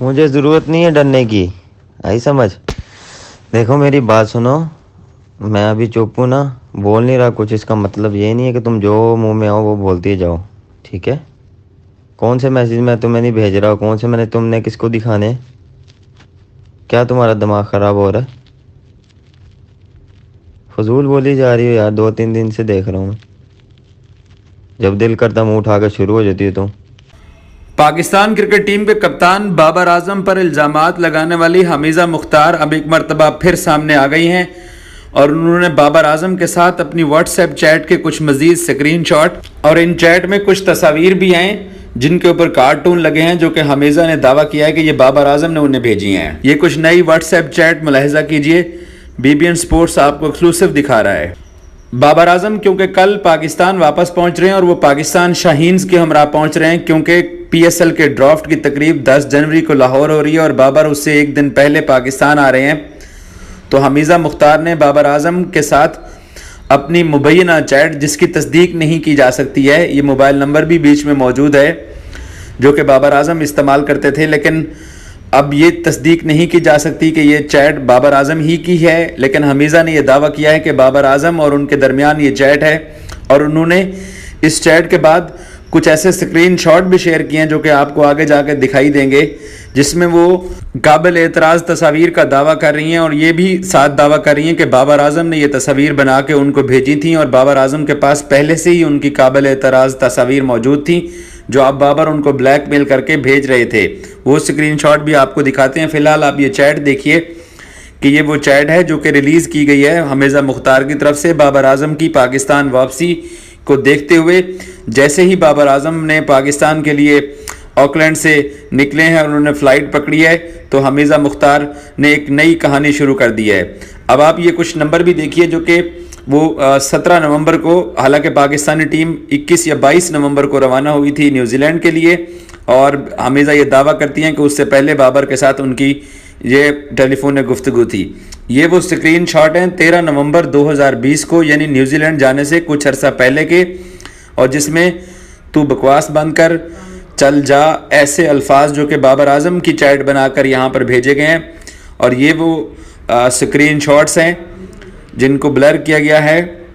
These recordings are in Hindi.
मुझे ज़रूरत नहीं है डरने की। आई समझ। देखो मेरी बात सुनो। मैं अभी चुप हूँ ना, बोल नहीं रहा कुछ। इसका मतलब ये नहीं है कि तुम जो मुंह में आओ वो बोलती जाओ, ठीक है? कौन से मैसेज मैं तुम्हें नहीं भेज रहा हूँ, कौन से मैंने तुमने किसको दिखाने? क्या तुम्हारा दिमाग ख़राब हो रहा है? फजूल बोली जा रही हो यार, 2-3 दिन से देख रहा हूँ मैं। जब दिल करता मुंह उठा कर शुरू हो जाती है तुम। पाकिस्तान क्रिकेट टीम के कप्तान बाबर आजम पर इल्ज़ामात लगाने वाली हमीज़ा मुख्तार अब एक मरतबा फिर सामने आ गई हैं और उन्होंने बाबर आजम के साथ अपनी व्हाट्सएप चैट के कुछ मजीद स्क्रीनशॉट और इन चैट में कुछ तस्वीर भी हैं जिनके ऊपर कार्टून लगे हैं, जो कि हमीज़ा ने दावा किया है कि ये बाबर आजम ने उन्हें भेजी हैं। ये कुछ नई व्हाट्सएप चैट मुलाहिजा कीजिए, BBN स्पोर्ट्स आपको एक्सक्लूसिव दिखा रहा है। बाबर आजम क्योंकि कल पाकिस्तान वापस पहुंच रहे हैं और वो पाकिस्तान शाहीन्स के हमरा पहुंच रहे हैं, क्योंकि PSL के ड्राफ्ट की तकरीब 10 जनवरी को लाहौर हो रही है और बाबर उससे एक दिन पहले पाकिस्तान आ रहे हैं। तो हमीज़ा मुख्तार ने बाबर आजम के साथ अपनी मुबैना चैट, जिसकी तस्दीक नहीं की जा सकती है, ये मोबाइल नंबर भी बीच में मौजूद है जो कि बाबर आजम इस्तेमाल करते थे, लेकिन अब ये तस्दीक नहीं की जा सकती कि ये चैट बाबर आजम ही की है। लेकिन हमीज़ा ने यह दावा किया है कि बाबर आजम और उनके दरमियान ये चैट है और उन्होंने इस चैट के बाद कुछ ऐसे स्क्रीनशॉट भी शेयर किए हैं जो कि आपको आगे जाकर दिखाई देंगे, जिसमें वो काबिल एतराज़ तस्वीर का दावा कर रही हैं और ये भी साथ दावा कर रही हैं कि बाबर आजम ने ये तस्वीर बना के उनको भेजी थी और बाबर आजम के पास पहले से ही उनकी काबिल एतराज़ तस्वीर मौजूद थी, जो अब बाबर उनको ब्लैकमेल करके भेज रहे थे। वो स्क्रीनशॉट भी आपको दिखाते हैं। फिलहाल आप ये चैट देखिए कि ये वो चैट है जो कि रिलीज़ की गई है हमीज़ा मुख्तार की तरफ से बाबर आजम की पाकिस्तान वापसी को देखते हुए। जैसे ही बाबर आजम ने पाकिस्तान के लिए ऑकलैंड से निकले हैं और उन्होंने फ़्लाइट पकड़ी है, तो हमीज़ा मुख्तार ने एक नई कहानी शुरू कर दी है। अब आप ये कुछ नंबर भी देखिए जो कि वो 17 नवंबर को, हालांकि पाकिस्तानी टीम 21 या 22 नवंबर को रवाना हुई थी न्यूजीलैंड के लिए, और हमीज़ा ये दावा करती हैं कि उससे पहले बाबर के साथ उनकी ये टेलीफोन गुफ्तगू थी। ये वो स्क्रीन शॉट हैं 13 नवंबर 2020 को, यानी न्यूजीलैंड जाने से कुछ अर्सा पहले के, और जिसमें तू बकवास बंद कर, चल जा, ऐसे अल्फाज जो कि बाबर आजम की चैट बनाकर यहाँ पर भेजे गए हैं। और ये वो स्क्रीन शॉट्स हैं जिनको ब्लर किया गया है।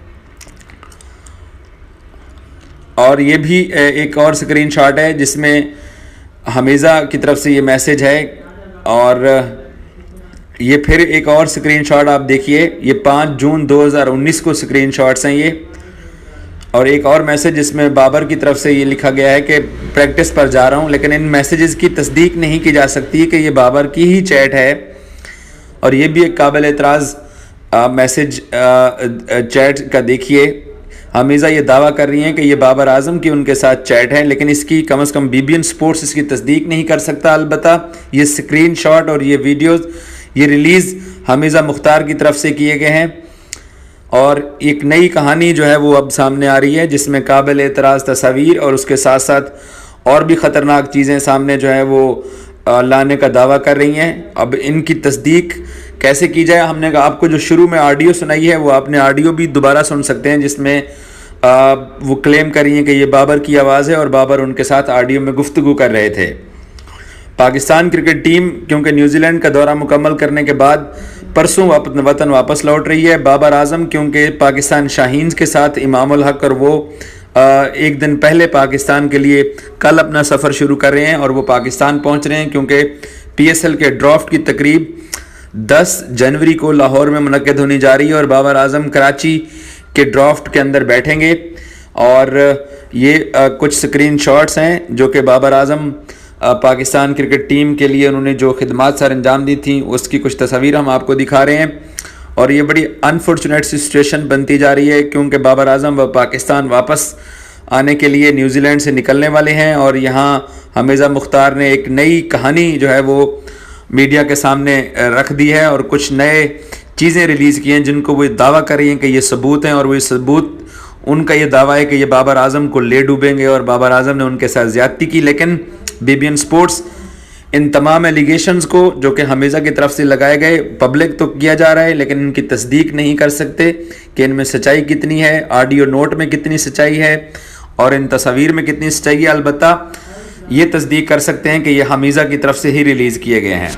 और ये भी एक और स्क्रीनशॉट है जिसमें हमीज़ा की तरफ से ये मैसेज है। और ये फिर एक और स्क्रीनशॉट आप देखिए, ये 5 जून 2019 को स्क्रीनशॉट्स हैं ये। और एक और मैसेज जिसमें बाबर की तरफ से ये लिखा गया है कि प्रैक्टिस पर जा रहा हूँ, लेकिन इन मैसेजेस की तस्दीक नहीं की जा सकती कि ये बाबर की ही चैट है। और ये भी एक काबिल एतराज़ मैसेज चैट का देखिए। हमीज़ा ये दावा कर रही हैं कि ये बाबर आजम की उनके साथ चैट है, लेकिन इसकी कम से कम BBN स्पोर्ट्स इसकी तस्दीक नहीं कर सकता। अलबत्ता ये स्क्रीनशॉट और ये वीडियोस ये रिलीज़ हमीज़ा मुख्तार की तरफ से किए गए हैं। और एक नई कहानी जो है वो अब सामने आ रही है, जिसमें काबिल एतराज़ तस्वीर और उसके साथ साथ और भी ख़तरनाक चीज़ें सामने जो है वो लाने का दावा कर रही हैं। अब इनकी तस्दीक कैसे की जाए, हमने आपको जो शुरू में ऑडियो सुनाई है वो आपने ऑडियो भी दोबारा सुन सकते हैं, जिसमें वो क्लेम कर रही हैं कि ये बाबर की आवाज़ है और बाबर उनके साथ ऑडियो में गुफ्तगू कर रहे थे। पाकिस्तान क्रिकेट टीम क्योंकि न्यूजीलैंड का दौरा मुकम्मल करने के बाद परसों वतन वापस लौट रही है। बाबर आजम क्योंकि पाकिस्तान शाहीन्स के साथ इमाम उल हक और वो एक दिन पहले पाकिस्तान के लिए कल अपना सफ़र शुरू कर रहे हैं और वो पाकिस्तान पहुंच रहे हैं, क्योंकि PSL के ड्राफ्ट की तकरीब 10 जनवरी को लाहौर में मुनक्किद होने जा रही है और बाबर आजम कराची के ड्राफ्ट के अंदर बैठेंगे। और ये कुछ स्क्रीन शॉट्स हैं जो कि बाबर आजम पाकिस्तान क्रिकेट टीम के लिए उन्होंने जो खिदमात सर अंजाम दी थी उसकी कुछ तस्वीर हम आपको दिखा रहे हैं। और ये बड़ी अनफॉर्चुनेट सिचुएशन बनती जा रही है, क्योंकि बाबर आजम व पाकिस्तान वापस आने के लिए न्यूजीलैंड से निकलने वाले हैं और यहाँ हमीज़ा मुख्तार ने एक नई कहानी जो है वो मीडिया के सामने रख दी है और कुछ नए चीज़ें रिलीज़ की हैं जिनको वो दावा कर रही हैं कि ये सबूत हैं। और वो सबूत, उनका ये दावा है कि ये बाबर आजम को ले डूबेंगे और बाबर आजम ने उनके साथ ज़्यादती की। लेकिन BBN स्पोर्ट्स इन तमाम एलिगेशंस को जो कि हमीज़ा की तरफ से लगाए गए पब्लिक तो किया जा रहा है, लेकिन इनकी तस्दीक नहीं कर सकते कि इनमें सच्चाई कितनी है, ऑडियो नोट में कितनी सच्चाई है और इन तस्वीर में कितनी सच्चाई है। अलबत्ता ये तस्दीक कर सकते हैं कि ये हमीज़ा की तरफ से ही रिलीज़ किए गए हैं।